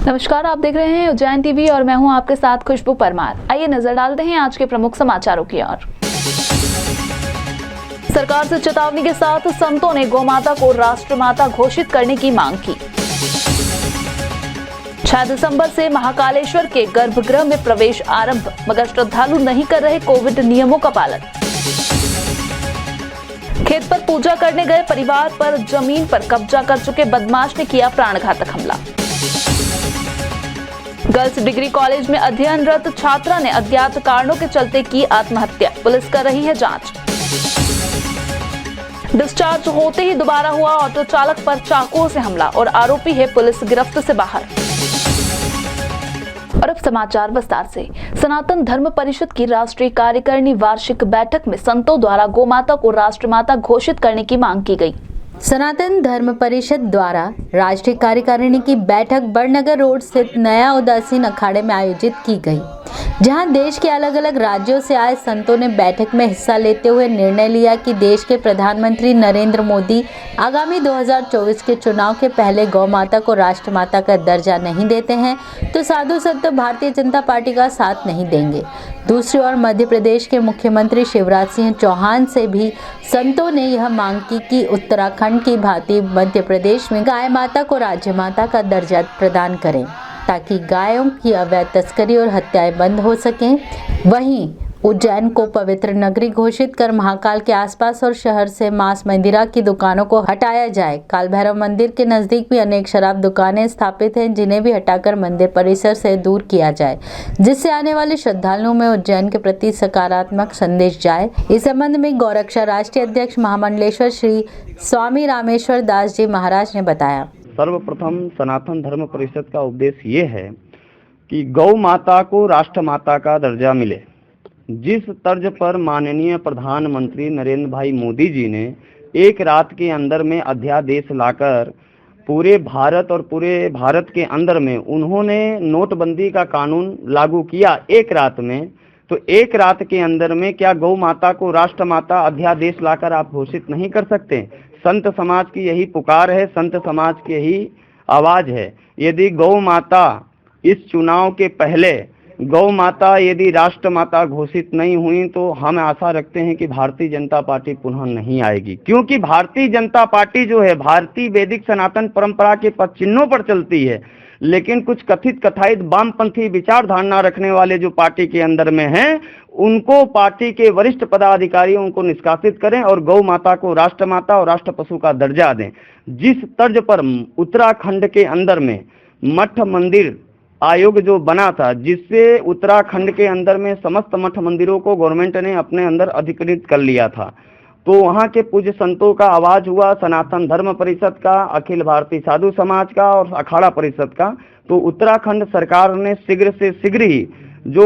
नमस्कार, आप देख रहे हैं उज्जैन टीवी और मैं हूं आपके साथ खुशबू परमार। आइए नजर डालते हैं आज के प्रमुख समाचारों की ओर। सरकार से चेतावनी के साथ संतों ने गौमाता को राष्ट्रमाता घोषित करने की मांग की। 6 दिसंबर से महाकालेश्वर के गर्भगृह में प्रवेश आरंभ, मगर श्रद्धालु नहीं कर रहे कोविड नियमों का पालन। खेत पर पूजा करने गए परिवार पर जमीन पर कब्जा कर चुके बदमाश ने किया प्राणघातक हमला। गर्ल्स डिग्री कॉलेज में अध्ययनरत छात्रा ने अज्ञात कारणों के चलते की आत्महत्या, पुलिस कर रही है जांच। डिस्चार्ज होते ही दोबारा हुआ ऑटो चालक पर चाकुओं से हमला और आरोपी है पुलिस गिरफ्त से बाहर। और अब समाचार विस्तार से। सनातन धर्म परिषद की राष्ट्रीय कार्यकारिणी वार्षिक बैठक में संतों द्वारा गौमाता को राष्ट्रमाता घोषित करने की मांग की गई। सनातन धर्म परिषद द्वारा राष्ट्रीय कार्यकारिणी की बैठक बड़नगर रोड स्थित नया उदासीन अखाड़े में आयोजित की गई, जहां देश के अलग अलग राज्यों से आए संतों ने बैठक में हिस्सा लेते हुए निर्णय लिया कि देश के प्रधानमंत्री नरेंद्र मोदी आगामी 2024 के चुनाव के पहले गौ माता को राष्ट्रमाता का दर्जा नहीं देते हैं तो साधु संत भारतीय जनता पार्टी का साथ नहीं देंगे। दूसरी ओर मध्य प्रदेश के मुख्यमंत्री शिवराज सिंह चौहान से भी संतों ने यह मांग की कि उत्तराखंड की भांति मध्य प्रदेश में गाय माता को राज्य माता का दर्जा प्रदान करें ताकि गायों की अवैध तस्करी और हत्याएं बंद हो सकें। वहीं उज्जैन को पवित्र नगरी घोषित कर महाकाल के आसपास और शहर से मांस मंदिरा की दुकानों को हटाया जाए। काल भैरव मंदिर के नजदीक भी अनेक शराब दुकानें स्थापित हैं, जिन्हें भी हटाकर मंदिर परिसर से दूर किया जाए, जिससे आने वाले श्रद्धालुओं में उज्जैन के प्रति सकारात्मक संदेश जाए। इस संबंध में गौरक्षा राष्ट्रीय अध्यक्ष महामंडलेश्वर श्री स्वामी रामेश्वर दास जी महाराज ने बताया। सर्वप्रथम सनातन धर्म परिषद का उद्देश्य ये है कि गौ माता को राष्ट्रमाता का दर्जा मिले। जिस तर्ज पर माननीय प्रधानमंत्री नरेंद्र भाई मोदी जी ने एक रात के अंदर में अध्यादेश लाकर पूरे भारत और पूरे भारत के अंदर में उन्होंने नोटबंदी का कानून लागू किया एक रात में, तो एक रात के अंदर में क्या गौ माता को राष्ट्रमाता अध्यादेश लाकर आप घोषित नहीं कर सकते? संत समाज की यही पुकार है, संत समाज की यही आवाज है। यदि गौ माता इस चुनाव के पहले गौ माता यदि राष्ट्रमाता घोषित नहीं हुई तो हम आशा रखते हैं कि भारतीय जनता पार्टी पुनः नहीं आएगी, क्योंकि भारतीय जनता पार्टी जो है भारतीय वैदिक सनातन परंपरा के पद चिन्हों पर चलती है, लेकिन कुछ कथित कथित वामपंथी विचार धारणा रखने वाले जो पार्टी के अंदर में हैं, उनको पार्टी के वरिष्ठ पदाधिकारियों को निष्कासित करें और गौ माता को राष्ट्रमाता और राष्ट्र पशु का दर्जा दें। जिस तर्ज पर उत्तराखंड के अंदर में मठ मंदिर आयोग जो बना था, जिससे उत्तराखंड के अंदर में समस्त मठ मंदिरों को गवर्नमेंट ने अपने अंदर अधिकृत कर लिया था, तो वहाँ के पूज्य संतों का आवाज हुआ, सनातन धर्म परिषद का, अखिल भारतीय साधु समाज का और अखाड़ा परिषद का। तो उत्तराखंड सरकार ने शीघ्र से शीघ्र ही जो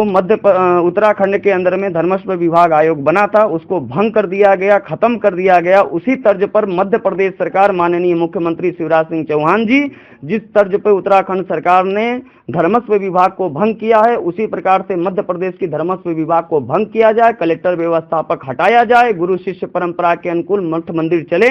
उत्तराखंड के अंदर में धर्मस्व विभाग आयोग बना था उसको भंग कर दिया गया, खत्म कर दिया गया। उसी तर्ज पर मध्य प्रदेश सरकार माननीय मुख्यमंत्री शिवराज सिंह चौहान जी जिस तर्ज पर उत्तराखंड सरकार ने धर्मस्व विभाग को भंग किया है, उसी प्रकार से मध्य प्रदेश की धर्मस्व विभाग को भंग किया जाए, कलेक्टर व्यवस्थापक हटाया जाए, गुरु शिष्य परंपरा के अनुकूल मठ मंदिर चले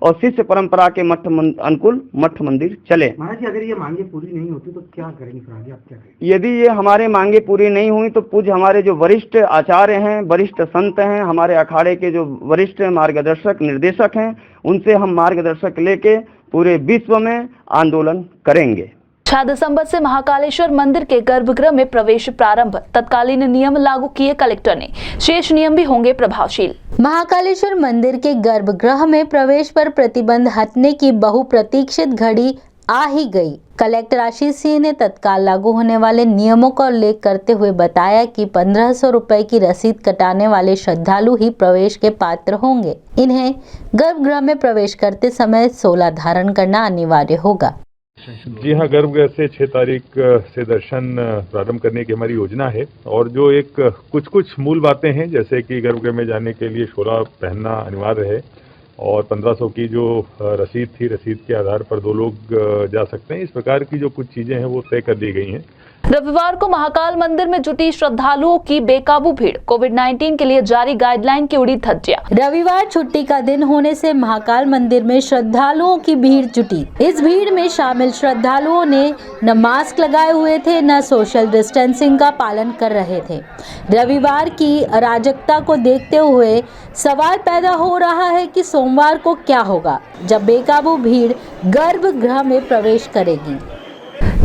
और शिष्य परंपरा के अनुकूल मठ मंदिर चले। महाराज जी, अगर ये मांगे पूरी नहीं होती तो क्या करेंगे फिर आगे? आप क्या करेंगे? यदि ये हमारे मांगे पूरी नहीं हुई तो पूज्य हमारे जो वरिष्ठ आचार्य हैं, वरिष्ठ संत हैं, हमारे अखाड़े के जो वरिष्ठ मार्गदर्शक निर्देशक हैं, उनसे हम मार्गदर्शक लेके पूरे विश्व में आंदोलन करेंगे। 6 दिसंबर से महाकालेश्वर मंदिर के गर्भगृह में प्रवेश प्रारंभ, तत्कालीन नियम लागू किए कलेक्टर ने, शेष नियम भी होंगे प्रभावशील। महाकालेश्वर मंदिर के गर्भगृह में प्रवेश पर प्रतिबंध हटने की बहुप्रतीक्षित घड़ी आ ही गई। कलेक्टर आशीष सिंह ने तत्काल लागू होने वाले नियमों का उल्लेख करते हुए बताया कि 1500 रुपए की रसीद कटाने वाले श्रद्धालु ही प्रवेश के पात्र होंगे। इन्हें गर्भगृह में प्रवेश करते समय 16 धारण करना अनिवार्य होगा। जी हाँ, गर्भगृह से 6 तारीख से दर्शन प्रारंभ करने की हमारी योजना है और जो एक कुछ मूल बातें हैं, जैसे कि गर्भगृह में जाने के लिए शोला पहनना अनिवार्य है और 1500 की जो रसीद थी, रसीद के आधार पर 2 लोग जा सकते हैं। इस प्रकार की जो कुछ चीज़ें हैं वो तय कर दी गई हैं। रविवार को महाकाल मंदिर में जुटी श्रद्धालुओं की बेकाबू भीड़, कोविड-19 के लिए जारी गाइडलाइन की उड़ी धज्जियां। रविवार छुट्टी का दिन होने से महाकाल मंदिर में श्रद्धालुओं की भीड़ जुटी। इस भीड़ में शामिल श्रद्धालुओं ने न मास्क लगाए हुए थे, न सोशल डिस्टेंसिंग का पालन कर रहे थे। रविवार की अराजकता को देखते हुए सवाल पैदा हो रहा है कि सोमवार को क्या होगा जब बेकाबू भीड़ गर्भगृह में प्रवेश करेगी।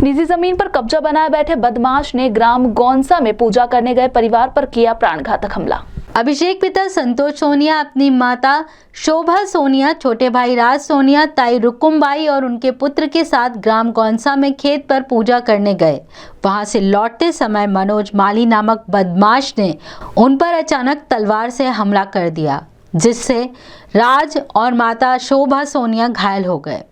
निजी जमीन पर कब्जा बनाए बैठे बदमाश ने ग्राम गौंसा में पूजा करने गए परिवार पर किया प्राणघातक हमला। अभिषेक पिता संतोष सोनिया अपनी माता शोभा सोनिया, छोटे भाई राज सोनिया, ताई रुकुमबाई और उनके पुत्र के साथ ग्राम गौंसा में खेत पर पूजा करने गए। वहां से लौटते समय मनोज माली नामक बदमाश ने उन पर अचानक तलवार से हमला कर दिया, जिससे राज और माता शोभा सोनिया घायल हो गए।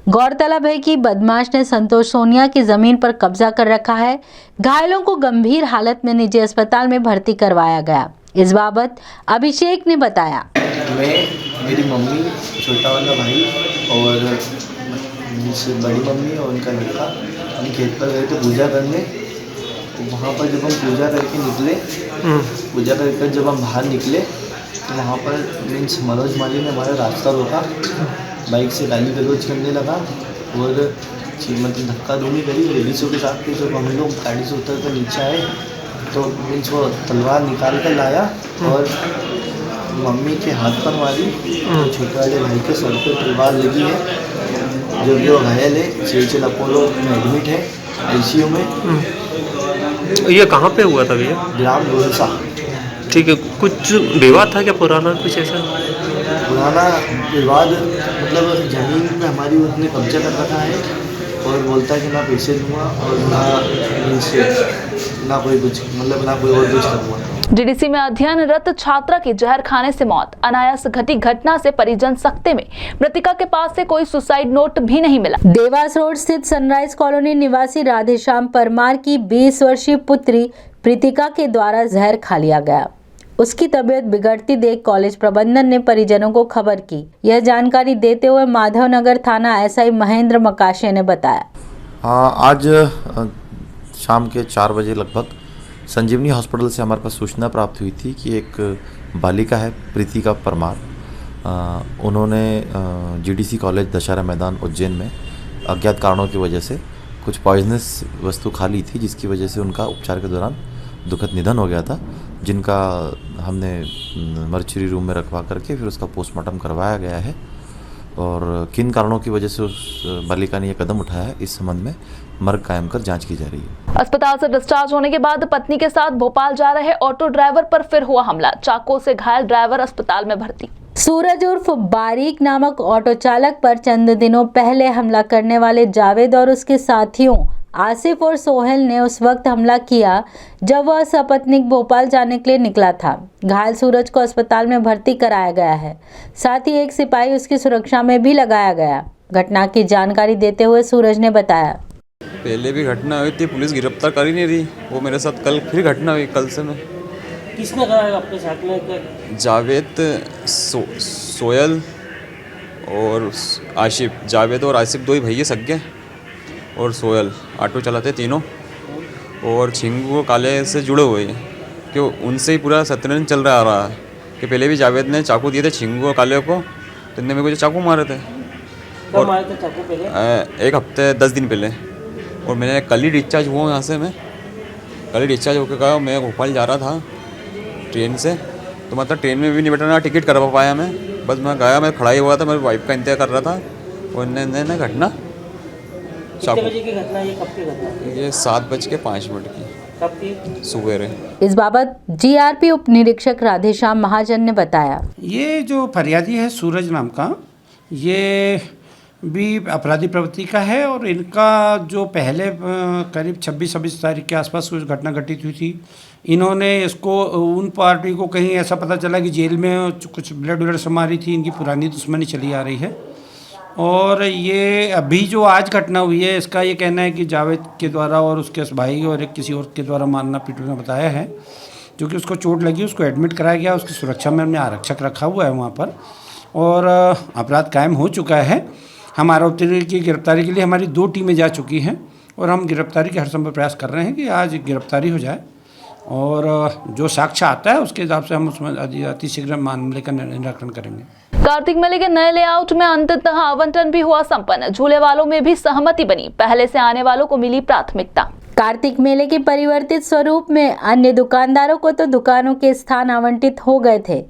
गौरतलब है कि बदमाश ने संतोष सोनिया की जमीन पर कब्जा कर रखा है। घायलों को गंभीर हालत में निजी अस्पताल में भर्ती करवाया गया। इस बाबत अभिषेक ने बताया, मैं, मेरी मम्मी, छोटा वाला भाई और बड़ी मम्मी और उनका लड़का हम खेत पर गए थे पूजा करने। तो वहाँ पर जब हम पूजा करके निकले, पूजा कर जब हम बाहर निकले तो वहाँ पर मीन्स मनोज माली ने हमारा रास्ता रोका, बाइक से गाली गलौज करने लगा और मतलब धक्का धूमी करी लेडीज़ों के साथ। तो जब हम लोग गाड़ी से उतर कर नीचे आए तो मीन्स वो तलवार निकाल कर लाया और मम्मी के हाथ पर मारी। तो छोटे वाले भाई के सर पे तलवार लगी है, जो कि वो घायल है, सिविल अपोलो में एडमिट है ICU में। ये कहाँ पे हुआ था भैया? ग्राम गौंसा। ठीक है, कुछ विवाद था क्या पुराना, कुछ ऐसा? पुराना विवाद मतलब ज़मीन में हमारी उसने कब्जा कर रखा है और बोलता है कि ना पैसे दूंगा और ना कोई कुछ मतलब ना कोई और कुछ करूँगा। डीडीसी में अध्ययनरत छात्रा की जहर खाने से मौत। अनायास घटी घटना से परिजन सकते में। मृतका के पास से कोई सुसाइड नोट भी नहीं मिला। देवास रोड स्थित सनराइज कॉलोनी निवासी राधेश्याम परमार की 20 वर्षीय पुत्री प्रीतिका के द्वारा जहर खा लिया गया। उसकी तबीयत बिगड़ती देख कॉलेज प्रबंधन ने परिजनों को खबर की। यह जानकारी देते हुए माधवनगर थाना SI महेंद्र मकाशे ने बताया, आज शाम के 4 बजे लगभग संजीवनी हॉस्पिटल से हमारे पास सूचना प्राप्त हुई थी कि एक बालिका है प्रीतिका परमार, उन्होंने GDC कॉलेज दशहरा मैदान उज्जैन में अज्ञात कारणों की वजह से कुछ पॉइजनस वस्तु खा ली थी, जिसकी वजह से उनका उपचार के दौरान दुखद निधन हो गया था, जिनका हमने मर्चुरी रूम में रखवा करके फिर उसका पोस्टमार्टम करवाया गया है। और किन कारणों की वजह से उस बालिका ने यह कदम उठाया है, इस संबंध में मर्ग कायम कर जांच की जा रही है। अस्पताल से डिस्चार्ज होने के बाद पत्नी के साथ भोपाल जा रहे ऑटो ड्राइवर पर फिर हुआ हमला। चाकू से घायल ड्राइवर अस्पताल में भर्ती। सूरज उर्फ बारीक नामक ऑटो चालक पर चंद दिनों पहले हमला करने वाले जावेद और उसके साथियों आसिफ और सोहेल ने उस वक्त हमला किया जब वह सपत्नीक भोपाल जाने के लिए निकला था। घायल सूरज को अस्पताल में भर्ती कराया गया है। साथ ही एक सिपाही उसकी सुरक्षा में भी लगाया गया। घटना की जानकारी देते हुए सूरज ने बताया, पहले भी घटना हुई थी, पुलिस गिरफ्तार कर ही नहीं रही। वो मेरे साथ कल फिर घटना हुई, कल से मैं। किसने कहा आपके साथ में? जावेद, सोयल और आशिफ। जावेद और आसिफ दो ही भैया सगे और सोयल ऑटो चलाते तीनों, और छिंगू काले से जुड़े हुए हैं कि उनसे ही पूरा शतरंज चल रहा आ रहा है कि पहले भी जावेद ने चाकू दिए थे छिंगू और काले को, तो इनने मेरे को चाकू मारे थे। कब मारे थे चाकू? पहले 1 हफ्ते 10 दिन पहले। और मैंने कल ही डिस्चार्ज हुआ यहाँ से। मैं कल ही डिस्चार्ज होकर गया। मैं भोपाल जा रहा था ट्रेन से, तो मतलब ट्रेन में भी नहीं बैठा, ना टिकट करवा पाया मैं। बस मैं गया, मैं खड़ा ही हुआ था, मेरी वाइफ का इंतजार कर रहा था। और इन्होंने घटना कितने बजे की घटना? ये कब की घटना? ये 7:05 की। कब की? सुबह। इस बाबत GRP उप निरीक्षक राधेश्याम महाजन ने बताया, ये जो फरियादी है सूरज नाम का, ये भी अपराधी प्रवृत्ति का है और इनका जो पहले करीब 26-26 तारीख के आसपास कुछ घटना घटित हुई थी। इन्होंने इसको उन पार्टी को कहीं ऐसा पता चला कि जेल में कुछ ब्लड व्लड से मारी थी, इनकी पुरानी दुश्मनी चली आ रही है। और ये अभी जो आज घटना हुई है, इसका ये कहना है कि जावेद के द्वारा और उसके भाई और एक किसी और के द्वारा मारना पीटना बताया है, जो कि उसको चोट लगी, उसको एडमिट कराया गया। उसकी सुरक्षा में हमने आरक्षक रखा हुआ है वहाँ पर, और अपराध कायम हो चुका है। हम आरोपी की गिरफ्तारी के लिए हमारी 2 टीमें जा चुकी हैं और हम गिरफ्तारी के हर संभव प्रयास कर रहे हैं कि आज गिरफ्तारी हो जाए और जो साक्ष्य आता है उसके हिसाब से हम उसमें अतिशीघ्र मामले का निराकरण करेंगे। कार्तिक मेले के नए लेआउट में अंततः आवंटन भी हुआ संपन्न। झूले वालों में भी सहमति बनी। पहले से आने वालों को मिली प्राथमिकता। कार्तिक मेले के परिवर्तित स्वरूप में अन्य दुकानदारों को तो दुकानों के स्थान आवंटित हो गए थे,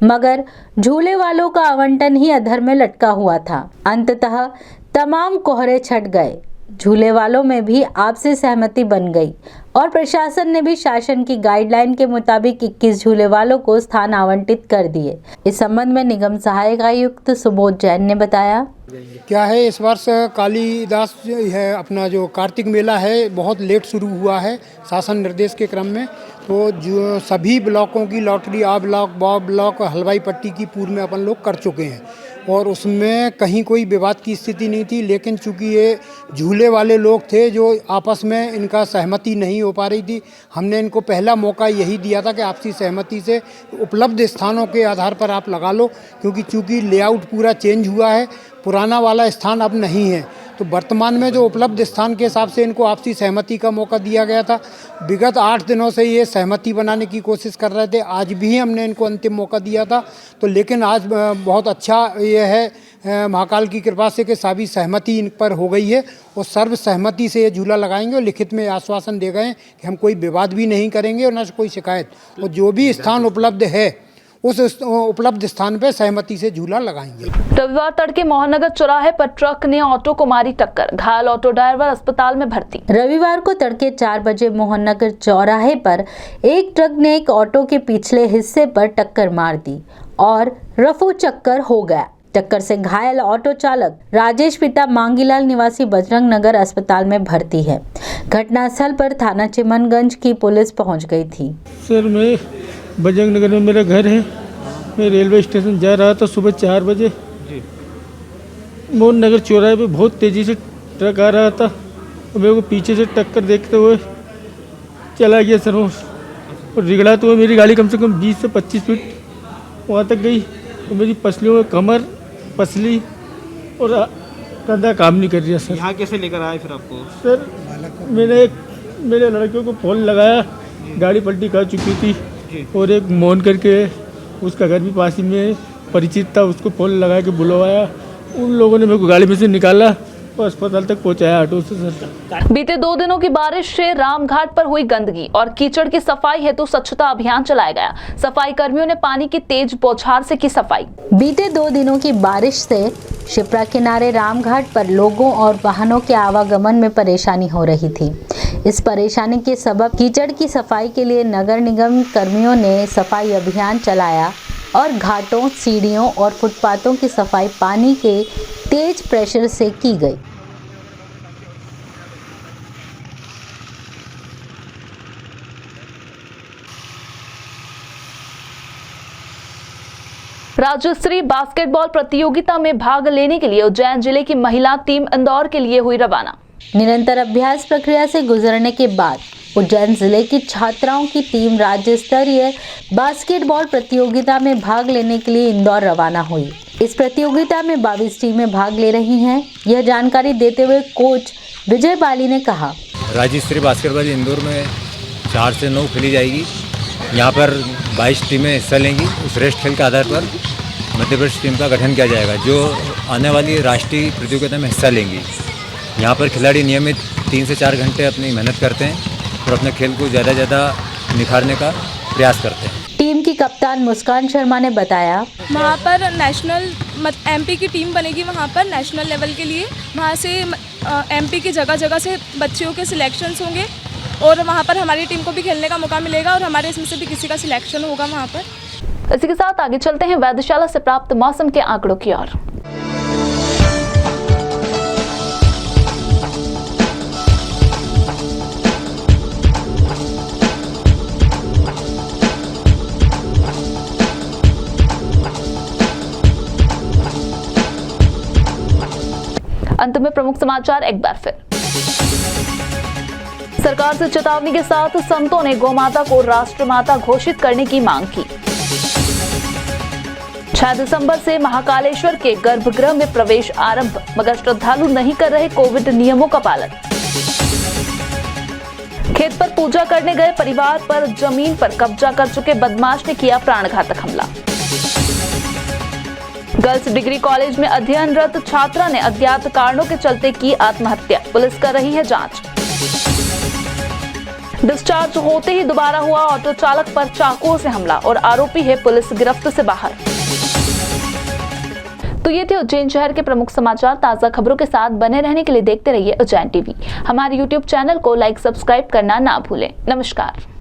मगर झूले वालों का आवंटन ही अधर में लटका हुआ था। अंततः तमाम कोहरे छट गए। झूले वालों में भी आपसी सहमति बन गई और प्रशासन ने भी शासन की गाइडलाइन के मुताबिक 21 झूले वालों को स्थान आवंटित कर दिए। इस संबंध में निगम सहायक आयुक्त सुबोध जैन ने बताया, क्या है इस वर्ष कालिदास है अपना जो कार्तिक मेला है बहुत लेट शुरू हुआ है शासन निर्देश के क्रम में। तो जो सभी ब्लॉकों की लॉटरी आ ब्लॉक, बॉ ब्लॉक, हलवाई पट्टी की पूर्व में अपन लोग कर चुके हैं और उसमें कहीं कोई विवाद की स्थिति नहीं थी। लेकिन चूंकि ये झूले वाले लोग थे जो आपस में इनका सहमति नहीं हो पा रही थी, हमने इनको पहला मौका यही दिया था कि आपसी सहमति से उपलब्ध स्थानों के आधार पर आप लगा लो, क्योंकि चूंकि लेआउट पूरा चेंज हुआ है, पुराना वाला स्थान अब नहीं है। तो वर्तमान में जो उपलब्ध स्थान के हिसाब से इनको आपसी सहमति का मौका दिया गया था। विगत 8 दिनों से ये सहमति बनाने की कोशिश कर रहे थे। आज भी हमने इनको अंतिम मौका दिया था। तो लेकिन आज बहुत अच्छा ये है महाकाल की कृपा से कि सभी सहमति इन पर हो गई है और सर्व सहमति से ये झूला लगाएंगे और लिखित में आश्वासन दे गए कि हम कोई विवाद भी नहीं करेंगे और न कोई शिकायत। और जो भी स्थान उपलब्ध है उस उपलब्ध स्थान पर सहमति से झूला लगाएंगे। रविवार तड़के मोहननगर चौराहे पर ट्रक ने ऑटो को मारी टक्कर। घायल ऑटो ड्राइवर अस्पताल में भर्ती। रविवार को तड़के 4 बजे मोहननगर चौराहे पर एक ट्रक ने एक ऑटो के पिछले हिस्से पर टक्कर मार दी और रफू चक्कर हो गया। टक्कर से घायल ऑटो चालक राजेश पिता मांगीलाल निवासी बजरंग नगर अस्पताल में भर्ती है। घटनास्थल पर थाना चिमनगंज की पुलिस पहुंच गई थी। सर, मैं बजरंग नगर में मेरा घर है। मैं रेलवे स्टेशन जा रहा था सुबह 4 बजे। मोहन नगर चौराहे पे बहुत तेज़ी से ट्रक आ रहा था और मेरे को पीछे से टक्कर देखते हुए चला गया सर। और रिगड़ा तो मेरी गाड़ी कम से कम 20 से 25 फीट वहाँ तक गई और मेरी पसलियों में कमर, पसली और कंधा काम नहीं कर रहा सर। यहाँ कैसे लेकर आए फिर आपको? सर, मेरे लड़कियों को फ़ोन लगाया, गाड़ी पलटी कर चुकी थी और एक मोहन करके उसका घर भी पास ही में परिचित था, उसको फ़ोन लगा के बुलवाया। उन लोगों ने मेरे को गाड़ी में से निकाला और अस्पताल तक पहुंचाया ऑटो से सर। बीते 2 दिनों की बारिश से रामघाट पर हुई गंदगी और कीचड़ की सफाई हेतु स्वच्छता अभियान चलाया गया। सफाई कर्मियों ने पानी की तेज बौछार से की सफाई। बीते 2 दिनों की बारिश से शिप्रा किनारे रामघाट पर लोगों और वाहनों के आवागमन में परेशानी हो रही थी। इस परेशानी के सबब कीचड़ की सफाई के लिए नगर निगम कर्मियों ने सफाई अभियान चलाया और घाटों, सीढ़ियों और फुटपाथों की सफाई पानी के तेज प्रेशर से की गई। राज्य स्तरीय बास्केटबॉल प्रतियोगिता में भाग लेने के लिए उज्जैन जिले की महिला टीम इंदौर के लिए हुई रवाना। निरंतर अभ्यास प्रक्रिया से गुजरने के बाद उज्जैन जिले की छात्राओं की टीम राज्य स्तरीय बास्केटबॉल प्रतियोगिता में भाग लेने के लिए इंदौर रवाना हुई। इस प्रतियोगिता में 22 टीमें भाग ले रही हैं। यह जानकारी देते हुए कोच विजय बाली ने कहा, राज्य स्तरीय बास्केटबॉल इंदौर में 4 से 9 खेली जाएगी। यहाँ पर 22 टीमें हिस्सा लेंगी। उस रेस्ट खेल के आधार पर मध्य प्रदेश टीम का गठन किया जाएगा जो आने वाली राष्ट्रीय प्रतियोगिता में हिस्सा लेंगी। यहाँ पर खिलाड़ी नियमित 3 से 4 घंटे अपनी मेहनत करते हैं और अपने खेल को ज़्यादा निखारने का प्रयास करते हैं। टीम की कप्तान मुस्कान शर्मा ने बताया, वहाँ पर नेशनल एमपी की टीम बनेगी। वहाँ पर नेशनल लेवल के लिए वहाँ से एमपी की जगह जगह से बच्चियों के सिलेक्शंस होंगे और वहाँ पर हमारी टीम को भी खेलने का मौका मिलेगा और हमारे इसमें से भी किसी का सिलेक्शन होगा वहाँ पर। इसी के साथ आगे चलते हैं वेधशाला से प्राप्त मौसम के आंकड़ों की ओर। अंत में प्रमुख समाचार एक बार फिर। सरकार से चेतावनी के साथ संतों ने गौमाता को राष्ट्रमाता घोषित करने की मांग की। 6 दिसंबर से महाकालेश्वर के गर्भगृह में प्रवेश आरंभ, मगर श्रद्धालु नहीं कर रहे कोविड नियमों का पालन। खेत पर पूजा करने गए परिवार पर जमीन पर कब्जा कर चुके बदमाश ने किया प्राणघातक हमला। गर्ल्स डिग्री कॉलेज में अध्ययनरत छात्रा ने अज्ञात कारणों के चलते की आत्महत्या, पुलिस कर रही है जांच। डिस्चार्ज होते ही दोबारा हुआ ऑटो चालक पर चाकुओं से हमला और आरोपी है पुलिस गिरफ्त से बाहर। तो ये थे उज्जैन शहर के प्रमुख समाचार। ताजा खबरों के साथ बने रहने के लिए देखते रहिए उज्जैन टीवी। हमारे YouTube चैनल को लाइक सब्सक्राइब करना ना भूलें। नमस्कार।